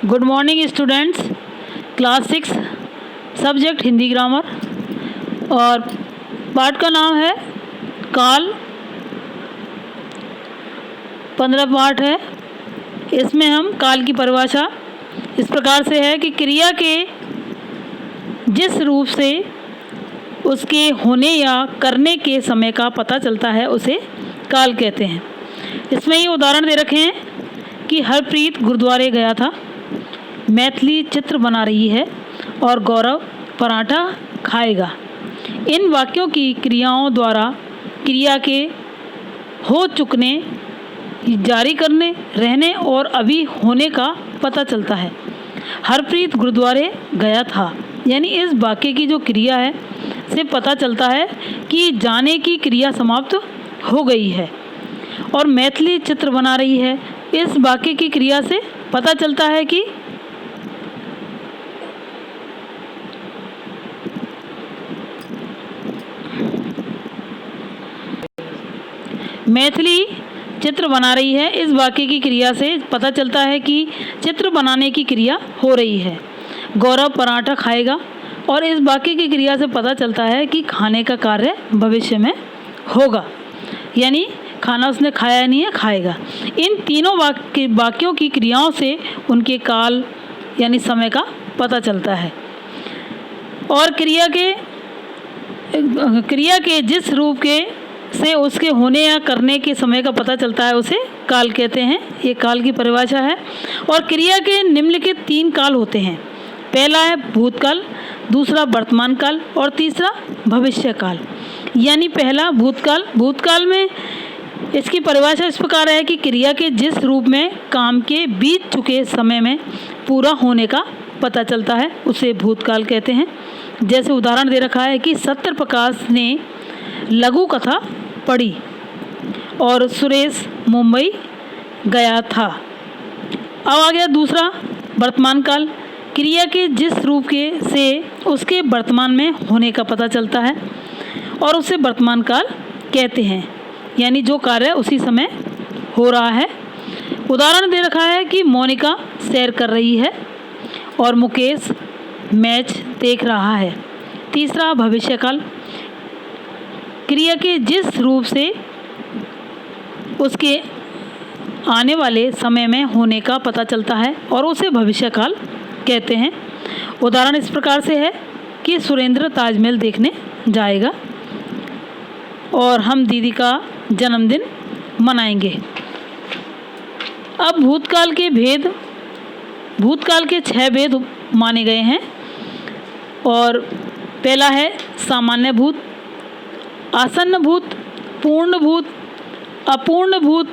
Good morning students. Class 6 subject Hindi grammar और पाठ का नाम है काल। 15 पाठ है। इसमें हम काल की परिभाषा इस प्रकार से है कि क्रिया के जिस रूप से उसके होने या करने के समय का पता चलता है उसे काल कहते हैं। इसमें ये उदाहरण दे रखे हैं कि हरप्रीत गुरुद्वारे गया था, मैथिली चित्र बना रही है और गौरव पराठा खाएगा। इन वाक्यों की क्रियाओं द्वारा क्रिया के हो चुकने, जारी करने, रहने और अभी होने का पता चलता है। हरप्रीत गुरुद्वारे गया था, यानी इस वाक्य की जो क्रिया है से पता चलता है कि जाने की क्रिया समाप्त हो गई है। और मैथिली चित्र बना रही है, इस वाक्य की क्रिया से पता चलता है कि मैथिली चित्र बना रही है, इस वाक्य की क्रिया से पता चलता है कि चित्र बनाने की क्रिया हो रही है। गौरव पराठा खाएगा और इस वाक्य की क्रिया से पता चलता है कि खाने का कार्य भविष्य में होगा, यानी खाना उसने खाया नहीं है, खाएगा। इन तीनों वाक्यों की क्रियाओं से उनके काल यानी समय का पता चलता है। और क्रिया के जिस रूप के से उसके होने या करने के समय का पता चलता है उसे काल कहते हैं। ये काल की परिभाषा है। और क्रिया के निम्नलिखित 3 काल होते हैं। पहला है भूतकाल, दूसरा वर्तमान काल और तीसरा भविष्य काल। यानी पहला भूतकाल। भूतकाल में इसकी परिभाषा इस प्रकार है कि क्रिया के जिस रूप में काम के बीत चुके समय में पूरा होने का पता चलता है उसे भूतकाल कहते हैं। जैसे उदाहरण दे रखा है कि सत्यप्रकाश ने लघु कथा पढ़ी और सुरेश मुंबई गया था। अब आ गया दूसरा वर्तमान काल। क्रिया के जिस रूप के से उसके वर्तमान में होने का पता चलता है और उसे वर्तमान काल कहते हैं, यानी जो कार्य उसी समय हो रहा है। उदाहरण दे रखा है कि मोनिका सैर कर रही है और मुकेश मैच देख रहा है। तीसरा भविष्य काल। क्रिया के जिस रूप से उसके आने वाले समय में होने का पता चलता है और उसे भविष्य काल कहते हैं। उदाहरण इस प्रकार से है कि सुरेंद्र ताजमहल देखने जाएगा और हम दीदी का जन्मदिन मनाएंगे। अब भूतकाल के 6 भेद माने गए हैं। और पहला है सामान्य भूत, आसन्न भूत, पूर्ण भूत, अपूर्ण भूत,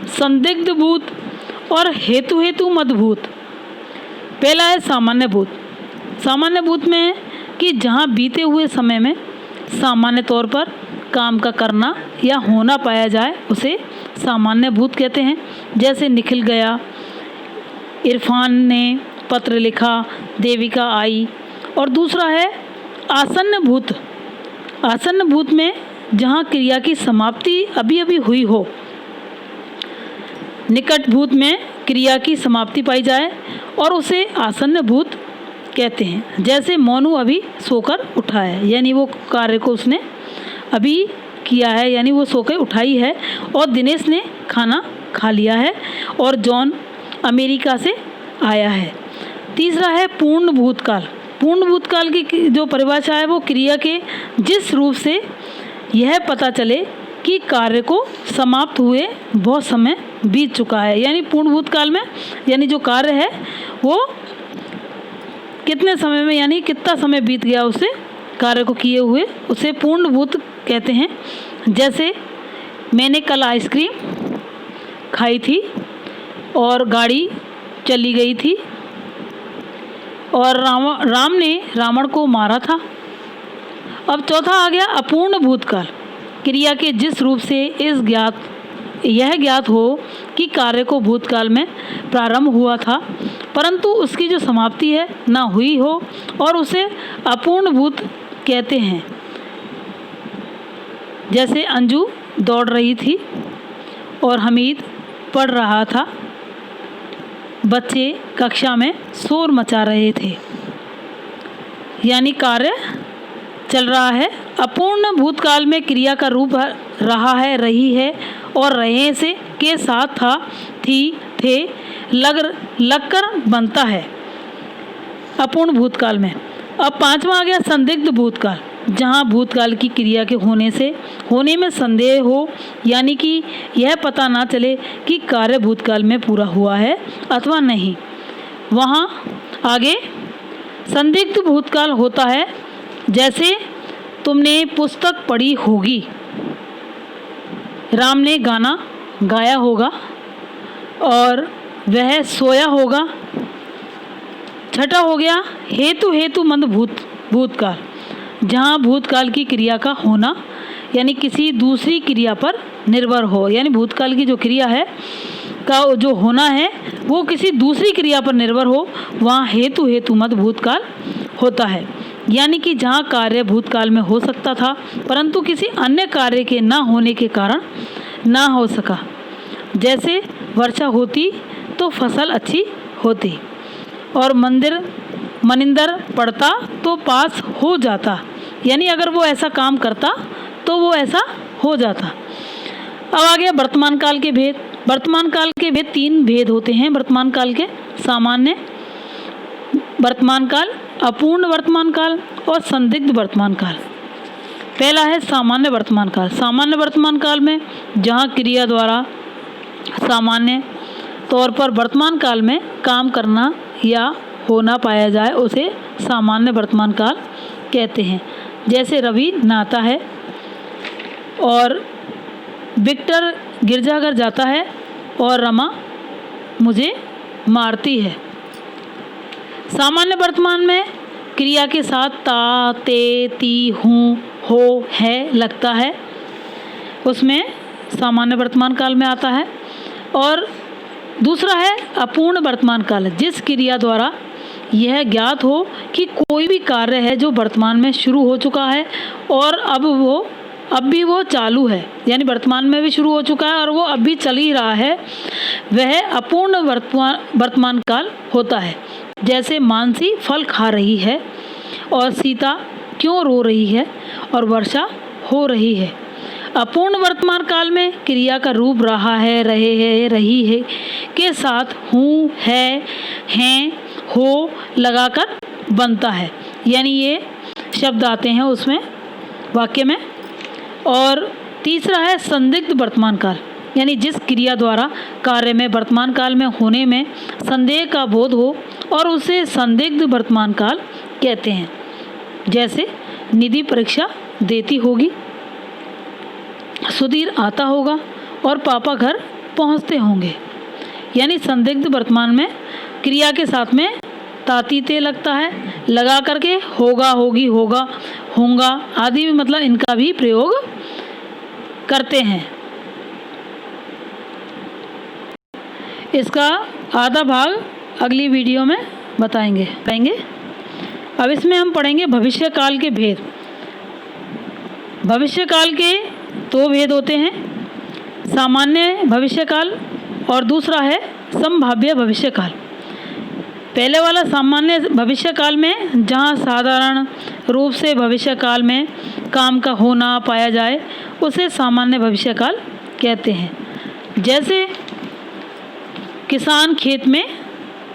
संदिग्ध भूत और हेतु मद भूत। पहला है सामान्य भूत। सामान्य भूत में है कि जहाँ बीते हुए समय में सामान्य तौर पर काम का करना या होना पाया जाए उसे सामान्य भूत कहते हैं। जैसे निखिल गया, इरफान ने पत्र लिखा, देविका आई। और दूसरा है आसन्न भूत। आसन्न भूत में जहाँ क्रिया की समाप्ति अभी अभी हुई हो। निकट भूत में क्रिया की समाप्ति पाई जाए और उसे आसन्न भूत कहते हैं। जैसे मोनू अभी सोकर उठा है, यानी वो कार्य को उसने अभी किया है, यानी वो सोकर उठाई है। और दिनेश ने खाना खा लिया है और जॉन अमेरिका से आया है। तीसरा है पूर्ण भूतकाल। पूर्ण भूतकाल की जो परिभाषा है वो क्रिया के जिस रूप से यह पता चले कि कार्य को समाप्त हुए बहुत समय बीत चुका है। यानी पूर्ण भूतकाल में यानी जो कार्य है वो कितने समय में, यानी कितना समय बीत गया उसे कार्य को किए हुए, उसे पूर्ण भूत कहते हैं। जैसे मैंने कल आइसक्रीम खाई थी और गाड़ी चली गई थी और राम ने रावण को मारा था। अब चौथा आ गया अपूर्ण भूतकाल। क्रिया के जिस रूप से यह ज्ञात हो कि कार्य को भूतकाल में प्रारंभ हुआ था परंतु उसकी जो समाप्ति है ना हुई हो और उसे अपूर्ण भूत कहते हैं। जैसे अंजू दौड़ रही थी और हमीद पढ़ रहा था। बच्चे कक्षा में शोर मचा रहे थे, यानी कार्य चल रहा है। अपूर्ण भूतकाल में क्रिया का रूप रहा है, रही है और रहे से के साथ था, थी, थे, लगकर बनता है अपूर्ण भूतकाल में। अब पांचवा आ गया संदिग्ध भूतकाल, जहाँ भूतकाल की क्रिया के होने में संदेह हो, यानी कि यह पता ना चले कि कार्य भूतकाल में पूरा हुआ है अथवा नहीं। वहाँ आगे संदिग्ध भूतकाल होता है, जैसे तुमने पुस्तक पढ़ी होगी, राम ने गाना गाया होगा और वह सोया होगा। छठा हो गया हेतुमंद भूतकाल, जहाँ भूतकाल की क्रिया का होना यानी किसी दूसरी क्रिया पर निर्भर हो, यानी भूतकाल की जो क्रिया है का जो होना है वो किसी दूसरी क्रिया पर निर्भर हो, वहाँ हेतुमंद भूतकाल होता है। यानी कि जहाँ कार्य भूतकाल में हो सकता था परंतु किसी अन्य कार्य के ना होने के कारण ना हो सका। जैसे वर्षा होती तो फसल अच्छी होती और मनिंदर पढ़ता तो पास हो जाता, यानी अगर वो ऐसा काम करता तो वो ऐसा हो जाता। अब आ गया वर्तमान काल के भेद। वर्तमान काल के भेद 3 भेद होते हैं वर्तमान काल के: सामान्य वर्तमान काल, अपूर्ण वर्तमान काल और संदिग्ध वर्तमान काल। पहला है सामान्य वर्तमान काल। सामान्य वर्तमान काल में जहाँ क्रिया द्वारा सामान्य तौर पर वर्तमान काल में काम करना या होना पाया जाए उसे सामान्य वर्तमान काल कहते हैं। जैसे रवि नहाता है और विक्टर गिरजाघर जाता है और रमा मुझे मारती है। सामान्य वर्तमान में क्रिया के साथ ता, ते, ती, हूँ, हो, है लगता है, उसमें सामान्य वर्तमान काल में आता है। और दूसरा है अपूर्ण वर्तमान काल, जिस क्रिया द्वारा यह ज्ञात हो कि कोई भी कार्य है जो वर्तमान में शुरू हो चुका है और अब भी वो चालू है, यानी वर्तमान में भी शुरू हो चुका है और वो अब भी चल ही रहा है, वह अपूर्ण वर्तमान काल होता है। जैसे मानसी फल खा रही है और सीता क्यों रो रही है और वर्षा हो रही है। अपूर्ण वर्तमान काल में क्रिया का रूप रहा है, रहे है, रही है के साथ हूँ, है, हैं, हो लगाकर बनता है, यानी ये शब्द आते हैं उसमें वाक्य में। और तीसरा है संदिग्ध वर्तमान काल, यानी जिस क्रिया द्वारा कार्य में वर्तमान काल में होने में संदेह का बोध हो और उसे संदिग्ध वर्तमान काल कहते हैं। जैसे निधि परीक्षा देती होगी, सुधीर आता होगा और पापा घर पहुंचते होंगे, यानी संदिग्ध वर्तमान में क्रिया के साथ में तातीते लगता है, लगा करके होगा, होगी, होगा, होगा आदि में मतलब इनका भी प्रयोग करते हैं। इसका आधा भाग अगली वीडियो में बताएंगे। अब इसमें हम पढ़ेंगे भविष्य काल के भेद। भविष्य काल के 2 भेद होते हैं, सामान्य भविष्य काल और दूसरा है संभाव्य भविष्य काल। पहले वाला सामान्य भविष्य काल में जहाँ साधारण रूप से भविष्य काल में काम का होना पाया जाए उसे सामान्य भविष्य काल कहते हैं। जैसे किसान खेत में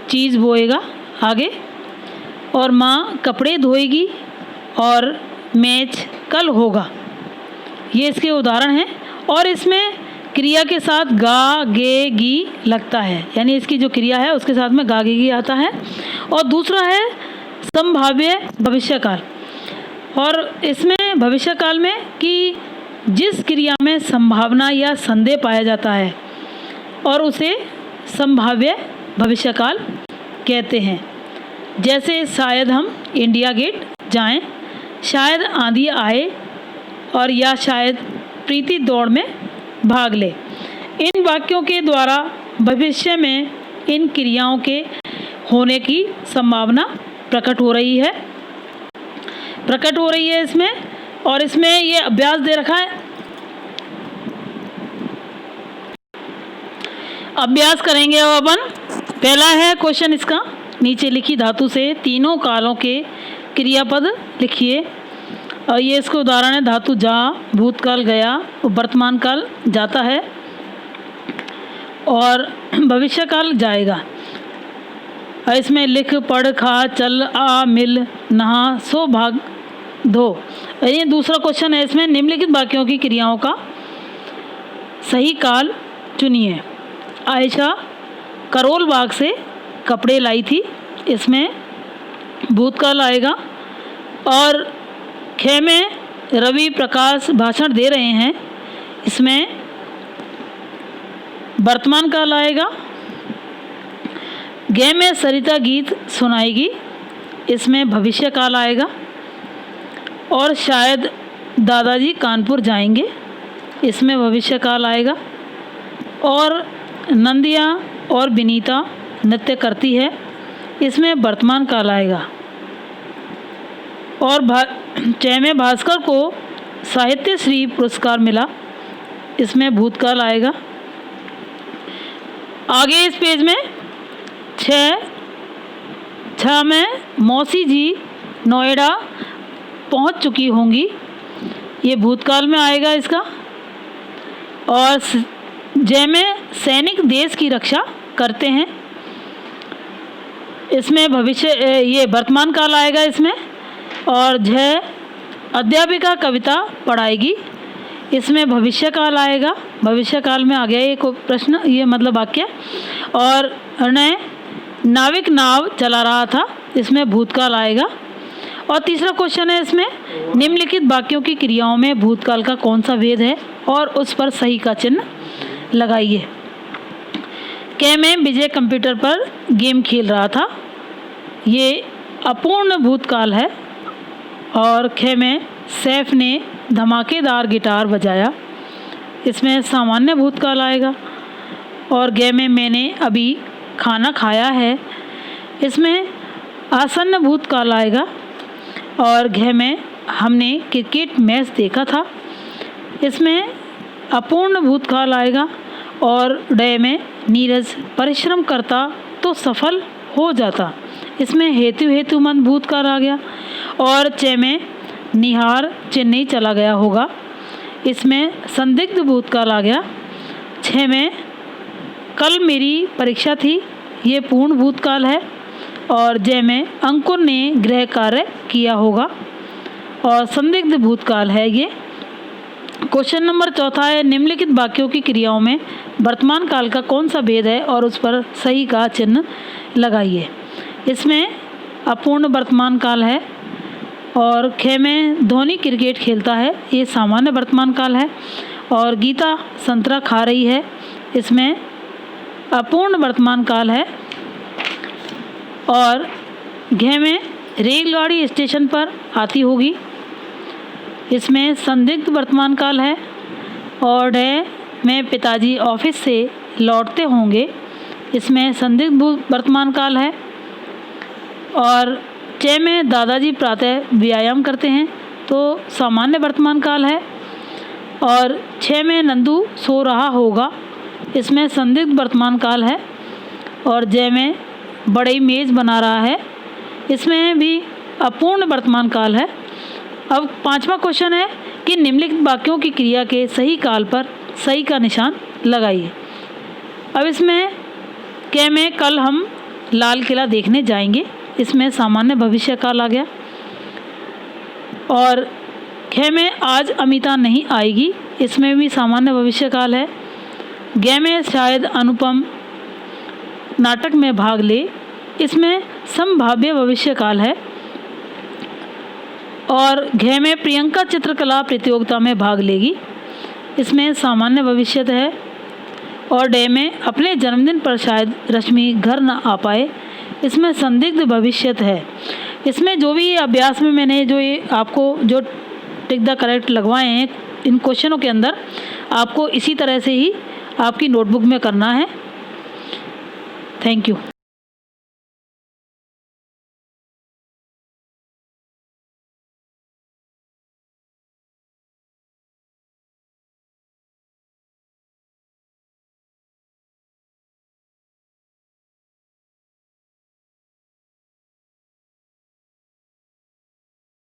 चीज़ बोएगा आगे और माँ कपड़े धोएगी और मैच कल होगा, ये इसके उदाहरण हैं। और इसमें क्रिया के साथ गा, गे, गी लगता है, यानी इसकी जो क्रिया है उसके साथ में गा, गे, गी आता है। और दूसरा है संभाव्य भविष्य काल, और इसमें भविष्य काल में कि जिस क्रिया में संभावना या संदेह पाया जाता है और उसे संभाव्य भविष्य काल कहते हैं। जैसे शायद हम इंडिया गेट जाएं, शायद आंधी आए और या शायद प्रीति दौड़ में भाग ले। इन वाक्यों के द्वारा भविष्य में इन क्रियाओं के होने की संभावना प्रकट हो रही है इसमें। और इसमें ये अभ्यास दे रखा है, अभ्यास करेंगे अब अपन पहला है क्वेश्चन इसका, नीचे लिखी धातु से तीनों कालों के क्रियापद लिखिए। और ये इसको उदाहरण है, धातु जा, भूतकाल गया, वर्तमान काल जाता है और भविष्य काल जाएगा। और इसमें लिख, पढ़, खा, चल, आ, मिल, नहा, सो, भाग, धो। ये दूसरा क्वेश्चन है, इसमें निम्नलिखित वाक्यों की क्रियाओं का सही काल चुनिए। आयशा करोल बाग से कपड़े लाई थी, इसमें भूतकाल आएगा। और ख में रवि प्रकाश भाषण दे रहे हैं, इसमें वर्तमान काल आएगा। ग में सरिता गीत सुनाएगी, इसमें भविष्य काल आएगा। और शायद दादाजी कानपुर जाएंगे, इसमें भविष्य काल आएगा। और नंदिया और विनीता नृत्य करती है, इसमें वर्तमान काल आएगा। और च में भास्कर को साहित्य श्री पुरस्कार मिला, इसमें भूतकाल आएगा। आगे इस पेज में छ में मौसी जी नोएडा पहुंच चुकी होंगी, ये भूतकाल में आएगा इसका। और ज में सैनिक देश की रक्षा करते हैं, इसमें भविष्य ये वर्तमान काल आएगा इसमें। और झ अध्यापिका कविता पढ़ाएगी, इसमें भविष्य काल आएगा। भविष्य काल में आ गया ये प्रश्न, ये मतलब वाक्य। और न नाविक नाव चला रहा था, इसमें भूतकाल आएगा। और तीसरा क्वेश्चन है, इसमें निम्नलिखित वाक्यों की क्रियाओं में भूतकाल का कौन सा भेद है और उस पर सही का चिन्ह लगाइए। क में विजय कंप्यूटर पर गेम खेल रहा था, ये अपूर्ण भूतकाल है। और ख में सैफ ने धमाकेदार गिटार बजाया, इसमें सामान्य भूतकाल आएगा। और ग में मैंने अभी खाना खाया है, इसमें आसन्न भूतकाल आएगा। और घ में हमने क्रिकेट मैच देखा था, इसमें अपूर्ण भूतकाल आएगा। और ड में नीरज परिश्रम करता तो सफल हो जाता, इसमें हेतुमंद भूतकाल आ गया। और च में निहार चेन्नई चला गया होगा, इसमें संदिग्ध भूतकाल आ गया। छ में कल मेरी परीक्षा थी, ये पूर्ण भूतकाल है। और ज में अंकुर ने गृह कार्य किया होगा और संदिग्ध भूतकाल है ये। क्वेश्चन नंबर चौथा है, निम्नलिखित वाक्यों की क्रियाओं में वर्तमान काल का कौन सा भेद है और उस पर सही का चिन्ह लगाइए। इसमें अपूर्ण वर्तमान काल है। और ख में धोनी क्रिकेट खेलता है, ये सामान्य वर्तमान काल है। और गीता संतरा खा रही है, इसमें अपूर्ण वर्तमान काल है। और घ में रेलगाड़ी स्टेशन पर आती होगी, इसमें संदिग्ध वर्तमान काल है। और ढ में पिताजी ऑफिस से लौटते होंगे, इसमें संदिग्ध वर्तमान काल है। और च में दादाजी प्रातः व्यायाम करते हैं, तो सामान्य वर्तमान काल है। और छ में नंदू सो रहा होगा, इसमें संदिग्ध वर्तमान काल है। और ज में बड़ी मेज़ बना रहा है, इसमें भी अपूर्ण वर्तमान काल है। अब पांचवा क्वेश्चन है कि निम्नलिखित वाक्यों की क्रिया के सही काल पर सही का निशान लगाइए। अब इसमें क में कल हम लाल किला देखने जाएंगे, इसमें सामान्य भविष्य काल आ गया। और ख में आज अमिता नहीं आएगी, इसमें भी सामान्य भविष्य काल है। ग में शायद अनुपम नाटक में भाग ले, इसमें संभाव्य भविष्य काल है। और घ में प्रियंका चित्रकला प्रतियोगिता में भाग लेगी, इसमें सामान्य भविष्य है। और ड में अपने जन्मदिन पर शायद रश्मि घर न आ पाए, इसमें संदिग्ध भविष्य है। इसमें जो भी अभ्यास में मैंने जो ये आपको जो टिक द करेक्ट लगवाए हैं इन क्वेश्चनों के अंदर, आपको इसी तरह से ही आपकी नोटबुक में करना है। Thank you.